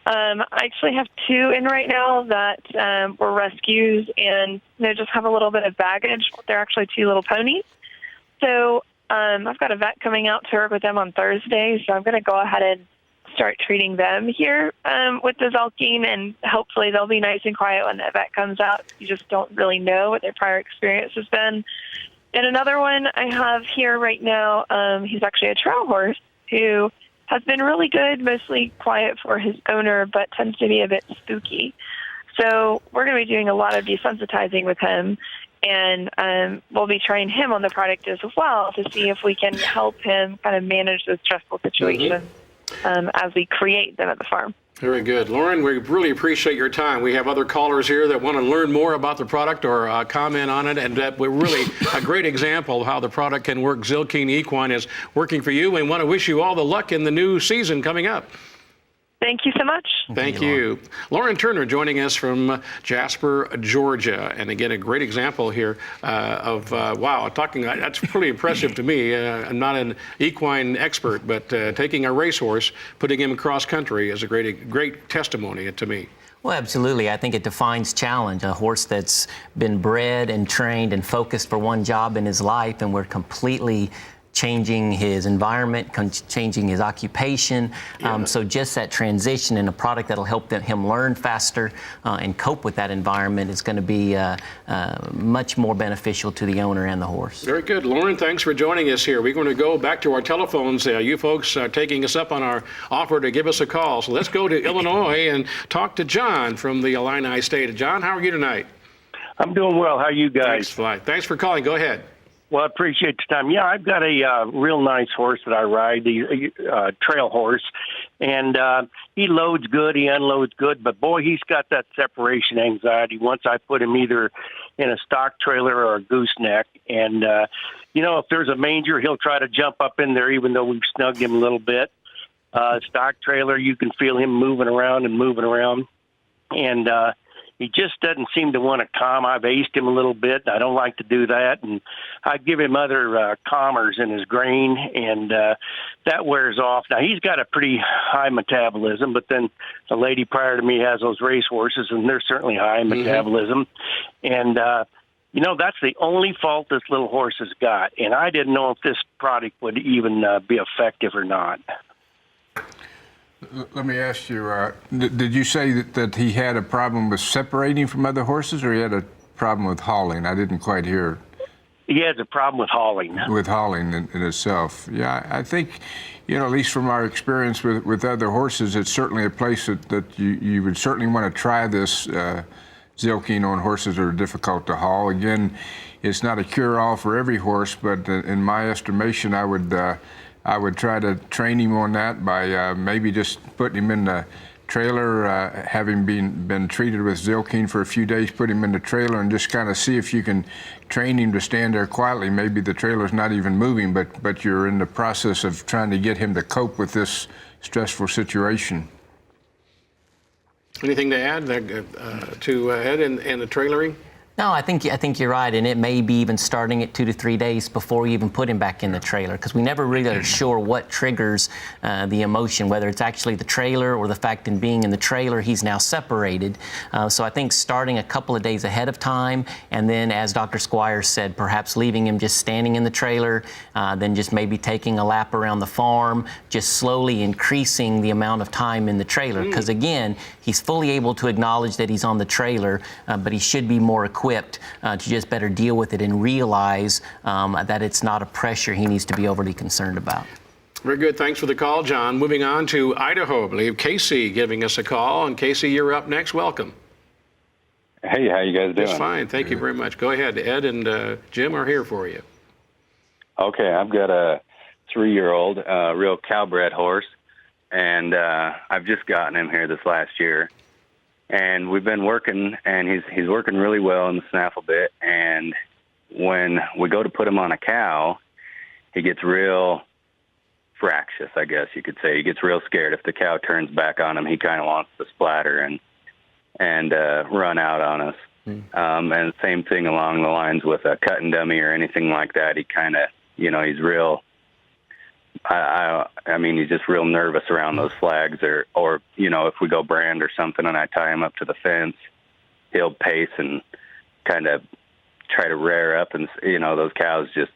Speaker 8: I actually have 2 in right now that were rescues and just have a little bit of baggage. They're actually 2 little ponies. So I've got a vet coming out to work with them on Thursday, so I'm going to go ahead and start treating them here with the Zylkene, and hopefully they'll be nice and quiet when that vet comes out. You just don't really know what their prior experience has been. And another one I have here right now, he's actually a trail horse who has been really good, mostly quiet for his owner, but tends to be a bit spooky. So we're going to be doing a lot of desensitizing with him, and we'll be trying him on the product as well to see if we can help him kind of manage those stressful situations as we create them at the farm.
Speaker 1: Very good. Lauren, we really appreciate your time. We have other callers here that want to learn more about the product or comment on it, and that we're really a great example of how the product can work. Zylkene Equine is working for you, and want to wish you all the luck in the new season coming up.
Speaker 8: Thank you so much.
Speaker 1: Thank you. Lauren Turner joining us from Jasper, Georgia. And again, a great example here of, wow, that's pretty impressive to me. I'm not an equine expert, but taking a racehorse, putting him across country is a great testimony to me.
Speaker 2: Well, absolutely. I think it defines challenge. A horse that's been bred and trained and focused for one job in his life, and we're completely changing his environment, changing his occupation. So just that transition in a product that'll help him learn faster and cope with that environment is going to be much more beneficial to the owner and the horse.
Speaker 1: Very good. Lauren, thanks for joining us here. We're going to go back to our telephones. You folks are taking us up on our offer to give us a call. So let's go to Illinois and talk to John from the Illini State. John, how are you tonight?
Speaker 9: I'm doing well. How are you guys?
Speaker 1: Thanks for calling. Go ahead.
Speaker 9: Well, I appreciate the time. Yeah, I've got a real nice horse that I ride, the trail horse, and he loads good, he unloads good, but boy, he's got that separation anxiety. Once I put him either in a stock trailer or a gooseneck. And, if there's a manger, he'll try to jump up in there even though we've snugged him a little bit. Stock trailer, you can feel him moving around. And he just doesn't seem to want to calm. I've aced him a little bit. I don't like to do that. And I give him other calmers in his grain, and that wears off. Now, he's got a pretty high metabolism, but then the lady prior to me has those race horses, and they're certainly high in metabolism. And, that's the only fault this little horse has got. And I didn't know if this product would even be effective or not.
Speaker 3: Let me ask you, did you say that he had a problem with separating from other horses, or he had a problem with hauling? I didn't quite hear.
Speaker 9: He has a problem with hauling.
Speaker 3: With hauling in itself. Yeah, I think, at least from our experience with other horses, it's certainly a place that you would certainly want to try this Zylkene on horses that are difficult to haul. Again, it's not a cure-all for every horse, but in my estimation, I would try to train him on that by maybe just putting him in the trailer, having been treated with Zylkene for a few days, put him in the trailer and just kind of see if you can train him to stand there quietly. Maybe the trailer's not even moving, but you're in the process of trying to get him to cope with this stressful situation.
Speaker 1: Anything to add to Ed and the trailering?
Speaker 2: No, I think you're right, and it may be even starting at 2 to 3 days before we even put him back in the trailer, because we never really are sure what triggers the emotion, whether it's actually the trailer or the fact in being in the trailer he's now separated. So I think starting a couple of days ahead of time, and then as Dr. Squires said, perhaps leaving him just standing in the trailer, then just maybe taking a lap around the farm, just slowly increasing the amount of time in the trailer, because again, he's fully able to acknowledge that he's on the trailer, but he should be more equipped to just better deal with it and realize that it's not a pressure he needs to be overly concerned about.
Speaker 1: Very good. Thanks for the call, John. Moving on to Idaho, I believe. Casey giving us a call. And Casey, you're up next. Welcome.
Speaker 10: Hey, how you guys doing?
Speaker 1: Just fine. Thank you very much. Go ahead. Ed and Jim are here for you.
Speaker 10: Okay. I've got a 3-year-old, real cowbred horse, and I've just gotten him here this last year. And we've been working, and he's working really well in the snaffle bit. And when we go to put him on a cow, he gets real fractious, I guess you could say. He gets real scared. If the cow turns back on him, he kind of wants to splatter and run out on us. And same thing along the lines with a cutting dummy or anything like that. He kind of, he's real. I mean, he's just real nervous around those flags, or if we go brand or something and I tie him up to the fence, he'll pace and kind of try to rear up, and those cows just,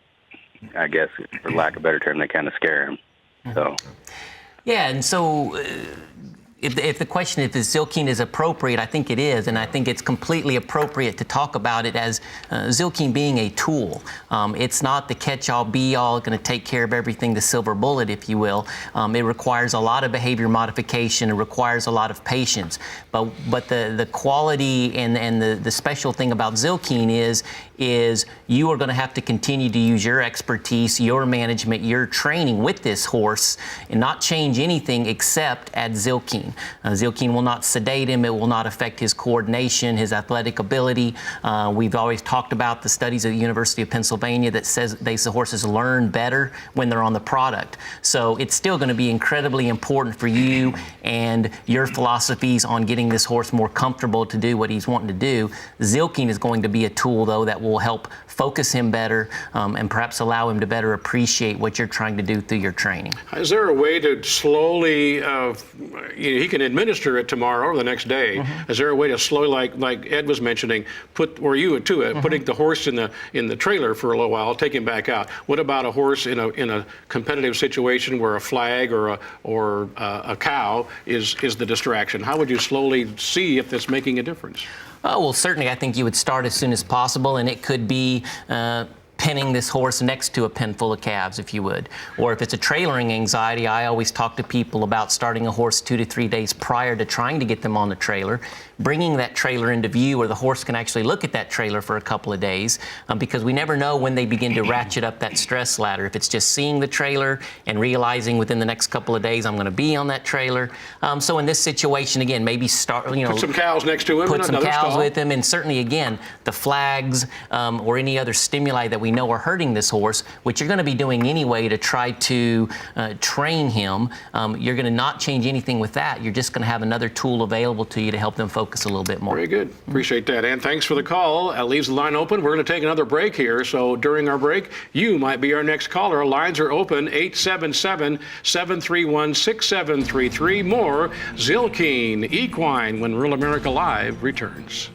Speaker 10: I guess, for lack of a better term, they kind of scare him. So.
Speaker 2: Yeah, and so if the question if the Zylkene is appropriate, I think it is, and I think it's completely appropriate to talk about it as Zylkene being a tool. It's not the catch-all, be-all, going to take care of everything, the silver bullet, if you will. It requires a lot of behavior modification. It requires a lot of patience. But the quality and the special thing about Zylkene is you are going to have to continue to use your expertise, your management, your training with this horse, and not change anything except add Zylkene. Zylkene will not sedate him. It will not affect his coordination, his athletic ability. We've always talked about the studies at the University of Pennsylvania that says the horses learn better when they're on the product. So it's still going to be incredibly important for you and your philosophies on getting this horse more comfortable to do what he's wanting to do. Zylkene is going to be a tool, though, that will help focus him better and perhaps allow him to better appreciate what you're trying to do through your training.
Speaker 1: Is there a way to slowly, he can administer it tomorrow or the next day. Is there a way to slowly, like Ed was mentioning, putting the horse in the trailer for a little while, take him back out? What about a horse in a competitive situation where a flag or a cow is the distraction? How would you slowly see if that's making a difference?
Speaker 2: Oh, well, certainly I think you would start as soon as possible, and it could be penning this horse next to a pen full of calves, if you would. Or if it's a trailering anxiety, I always talk to people about starting a horse 2 to 3 days prior to trying to get them on the trailer, bringing that trailer into view where the horse can actually look at that trailer for a couple of days, because we never know when they begin to ratchet up that stress ladder. If it's just seeing the trailer and realizing within the next couple of days I'm going to be on that trailer. So in this situation, again, maybe start,
Speaker 1: put some cows next to him.
Speaker 2: Put some cows with him, and certainly, again, the flags or any other stimuli that we know are hurting this horse, which you're going to be doing anyway to try to train him. You're going to not change anything with that. You're just going to have another tool available to you to help them focus a little bit more.
Speaker 1: Very good. Appreciate that. And thanks for the call. Leaves the line open. We're going to take another break here. So during our break, you might be our next caller. Lines are open, 877-731-6733. More Zylkene Equine when Rural America Live returns.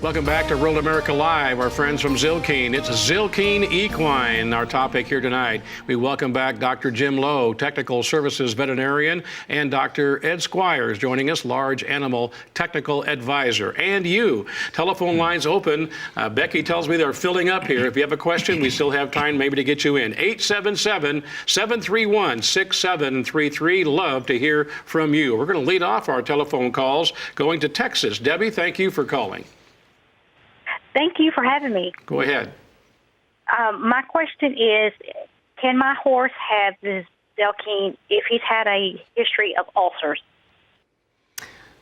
Speaker 1: Welcome back to Rural America Live, our friends from Zylkene. It's Zylkene Equine, our topic here tonight. We welcome back Dr. Jim Lowe, Technical Services Veterinarian, and Dr. Ed Squires joining us, Large Animal Technical Advisor. And you, telephone lines open. Becky tells me they're filling up here. If you have a question, we still have time maybe to get you in. 877-731-6733. Love to hear from you. We're going to lead off our telephone calls going to Texas. Debbie, thank you for calling.
Speaker 11: Thank you for having me.
Speaker 1: Go ahead.
Speaker 11: My question is, can my horse have this Zylkene if he's had a history of ulcers?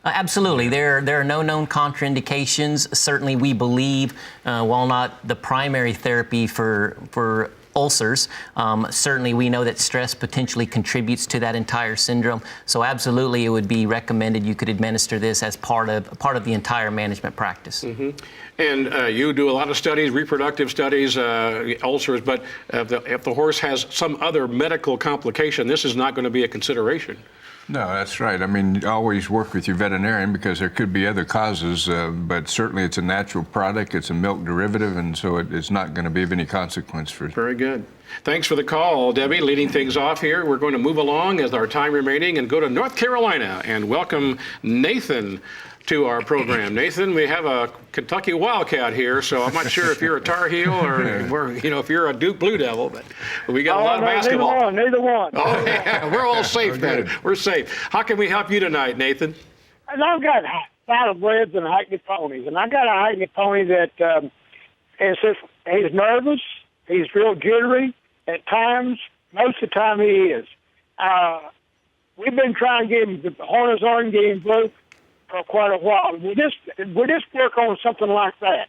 Speaker 2: Absolutely. There are no known contraindications. Certainly, we believe, while not the primary therapy for ulcers, certainly we know that stress potentially contributes to that entire syndrome. So absolutely, it would be recommended you could administer this as part of the entire management practice.
Speaker 1: Mm-hmm. And you do a lot of studies, reproductive studies, ulcers, but if the horse has some other medical complication, this is not going to be a consideration.
Speaker 3: No, that's right. I mean, always work with your veterinarian because there could be other causes, but certainly it's a natural product. It's a milk derivative, and so it's not going to be of any consequence for.
Speaker 1: Very good. Thanks for the call, Debbie. Leading things off here, we're going to move along as our time remaining and go to North Carolina and welcome Nathan to our program. Nathan, we have a Kentucky Wildcat here, so I'm not sure if you're a Tar Heel or if you're a Duke Blue Devil, but we got a lot of basketball.
Speaker 12: Neither one.
Speaker 1: Oh, yeah, we're all safe then. We're safe. How can we help you tonight, Nathan?
Speaker 12: I've got saddlebreds and Hackney ponies, and I got a Hackney pony that he's nervous, he's real jittery at times. Most of the time he is. We've been trying to get him the harness on, get him broke for quite a while. We just work on something like that.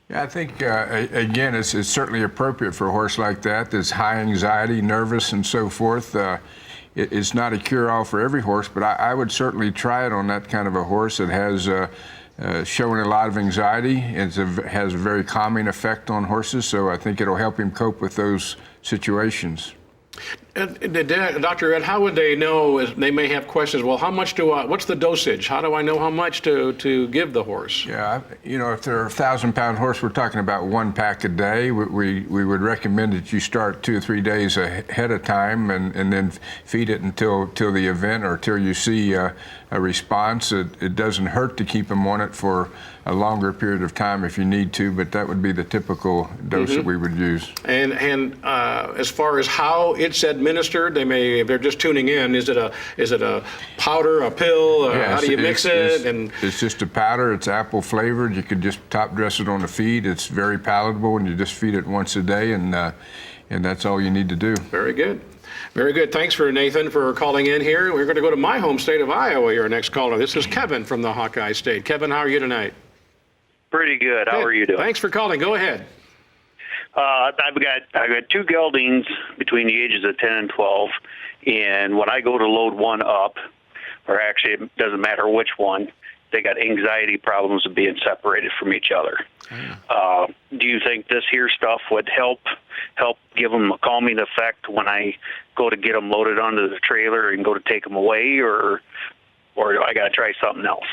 Speaker 3: Yeah, I think, again, it's certainly appropriate for a horse like that that's high anxiety, nervous, and so forth. It's not a cure-all for every horse, but I would certainly try it on that kind of a horse that has showing a lot of anxiety. It has a very calming effect on horses, so I think it'll help him cope with those situations.
Speaker 1: Dr. Ed, how would they know? They may have questions. Well, how much what's the dosage? How do I know how much to give the horse?
Speaker 3: Yeah, if they're a 1,000-pound horse, we're talking about 1 pack a day. We would recommend that you start 2 or 3 days ahead of time and then feed it until the event or till you see a response. It doesn't hurt to keep them on it for a longer period of time if you need to, but that would be the typical dose that we would use. And
Speaker 1: as far as how it's administered, if they're just tuning in, is it a powder, a pill? How do you mix it?
Speaker 3: It's just a powder. It's apple flavored. You could just top dress it on the feed. It's very palatable, and you just feed it once a day, and that's all you need to do.
Speaker 1: Very good. Very good. Thanks for Nathan for calling in here. We're going to go to my home state of Iowa, your next caller. This is Kevin from the Hawkeye State. Kevin, how are you tonight?
Speaker 13: Pretty good. How are you doing?
Speaker 1: Thanks for calling. Go ahead.
Speaker 13: I've got 2 geldings between the ages of 10 and 12, and when I go to load one up, or actually it doesn't matter which one, they got anxiety problems of being separated from each other. Do you think this here stuff would help give them a calming effect when I go to get them loaded onto the trailer and go to take them away, or do I got to try something else?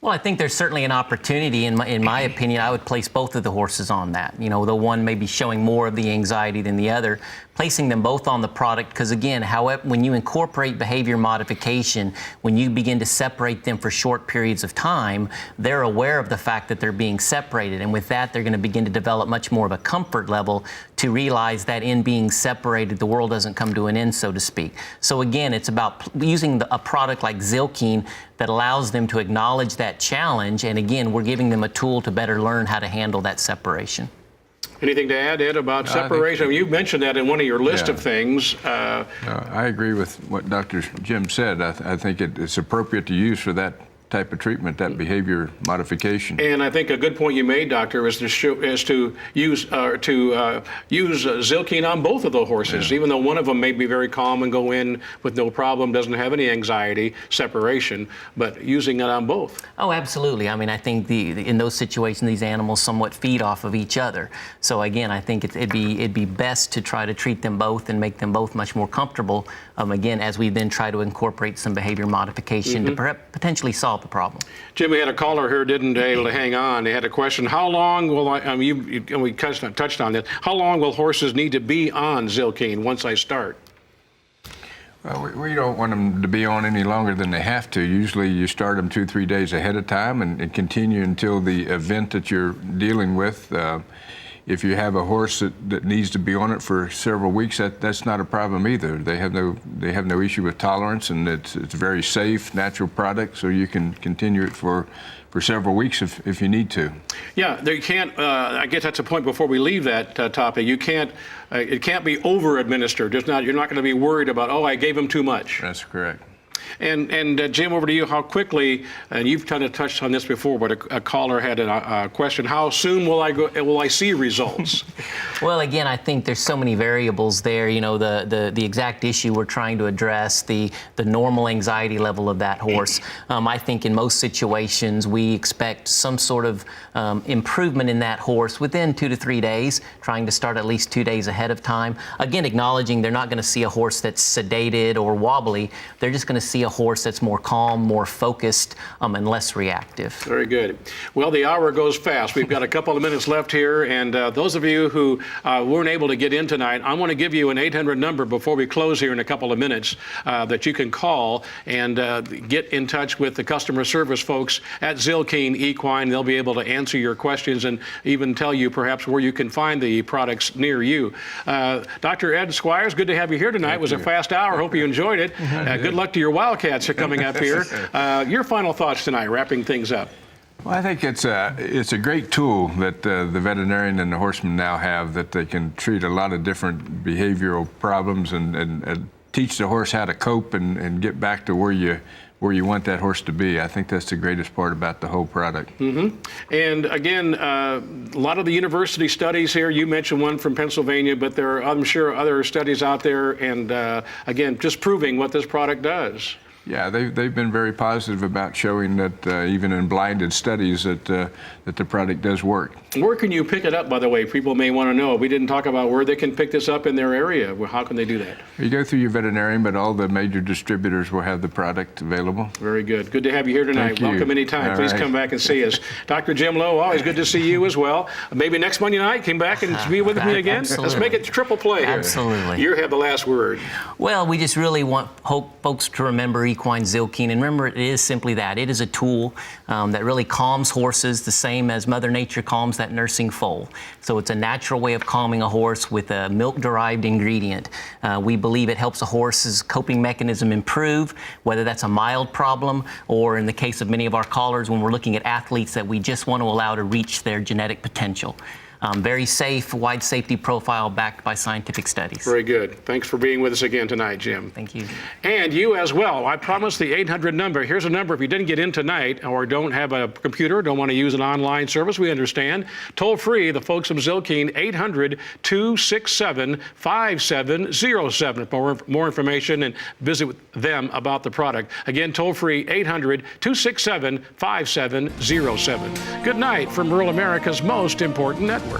Speaker 2: Well, I think there's certainly an opportunity. In my opinion, I would place both of the horses on that. You know, the one may be showing more of the anxiety than the other. Placing them both on the product, because again, however, when you incorporate behavior modification, when you begin to separate them for short periods of time, they're aware of the fact that they're being separated. And with that, they're going to begin to develop much more of a comfort level to realize that in being separated, the world doesn't come to an end, so to speak. So again, it's about using a product like Zylkene that allows them to acknowledge that challenge. And again, we're giving them a tool to better learn how to handle that separation.
Speaker 1: Anything to add, Ed, about separation? You mentioned that in one of your list of things.
Speaker 3: I agree with what Dr. Jim said. I think it's appropriate to use for that type of treatment, that behavior modification.
Speaker 1: And I think a good point you made, Doctor, is to use Zylkene on both of the horses, even though one of them may be very calm and go in with no problem, doesn't have any anxiety, separation, but using it on both.
Speaker 2: Oh, absolutely. I mean, I think in those situations, these animals somewhat feed off of each other. So again, I think it'd be best to try to treat them both and make them both much more comfortable. Again, as we then try to incorporate some behavior modification to potentially solve the problem.
Speaker 1: Jim, we had a caller here didn't able to hang on. They had a question. How long will we touched on this. How long will horses need to be on Zylkene once I start?
Speaker 3: Well, we don't want them to be on any longer than they have to. Usually you start them 2-3 days ahead of time and continue until the event that you're dealing with. If you have a horse that needs to be on it for several weeks, that's not a problem either. They have no issue with tolerance, and it's a very safe, natural product, so you can continue it for several weeks if you need to.
Speaker 1: Yeah, they can't. I guess that's a point before we leave that topic. You can't. It can't be over-administered. You're not going to be worried about, oh, I gave him too much.
Speaker 3: That's correct.
Speaker 1: And Jim, over to you. How quickly, and you've kind of touched on this before, but a caller had a question. How soon will I see results?
Speaker 2: Well, again, I think there's so many variables there. You know, the exact issue we're trying to address, the normal anxiety level of that horse. I think in most situations we expect some sort of improvement in that horse within 2 to 3 days, trying to start at least 2 days ahead of time. Again, acknowledging they're not going to see a horse that's sedated or wobbly. They're just going to see a horse that's more calm, more focused, and less reactive.
Speaker 1: Very good. Well, the hour goes fast. We've got a couple of minutes left here, and those of you who weren't able to get in tonight, I want to give you an 800 number before we close here in a couple of minutes that you can call and get in touch with the customer service folks at Zylkene Equine. They'll be able to answer your questions and even tell you perhaps where you can find the products near you. Dr. Ed Squires, good to have you here tonight. It was a fast hour. Hope you enjoyed it. Good luck to your Wildcats are coming up here. Your final thoughts tonight, wrapping things up.
Speaker 3: Well, I think it's a great tool that the veterinarian and the horseman now have, that they can treat a lot of different behavioral problems and teach the horse how to cope and get back to where you want that horse to be. I think that's the greatest part about the whole product.
Speaker 1: And again, a lot of the university studies here, you mentioned one from Pennsylvania, but there are, I'm sure, other studies out there, and again, just proving what this product does.
Speaker 3: Yeah, they've been very positive about showing that even in blinded studies that the product does work.
Speaker 1: Where can you pick it up, by the way? People may want to know. We didn't talk about where they can pick this up in their area. How can they do that?
Speaker 3: You go through your veterinarian, but all the major distributors will have the product available.
Speaker 1: Very good. Good to have you here tonight.
Speaker 3: Thank you.
Speaker 1: Welcome anytime.
Speaker 3: All
Speaker 1: Please
Speaker 3: right.
Speaker 1: come back and see us. Dr. Jim Lowe, always good to see you as well. Maybe next Monday night, come back and be with me again.
Speaker 2: Absolutely.
Speaker 1: Let's make it triple play here.
Speaker 2: Absolutely.
Speaker 1: You have the last word.
Speaker 2: Well, we just really hope folks to remember equine Zylkene. And remember, it is simply that. It is a tool that really calms horses the same as Mother Nature calms that nursing foal. So it's a natural way of calming a horse with a milk-derived ingredient. We believe it helps a horse's coping mechanism improve, whether that's a mild problem or, in the case of many of our callers, when we're looking at athletes that we just want to allow to reach their genetic potential. Very safe, wide safety profile backed by scientific studies.
Speaker 1: Very good. Thanks for being with us again tonight, Jim.
Speaker 2: Thank you.
Speaker 1: And you as well. I promised the 800 number. Here's a number if you didn't get in tonight or don't have a computer, don't want to use an online service, we understand. Toll free, the folks from Zylkene, 800-267-5707 for more information and visit with them about the product. Again, toll free, 800-267-5707. Good night from rural America's most important network.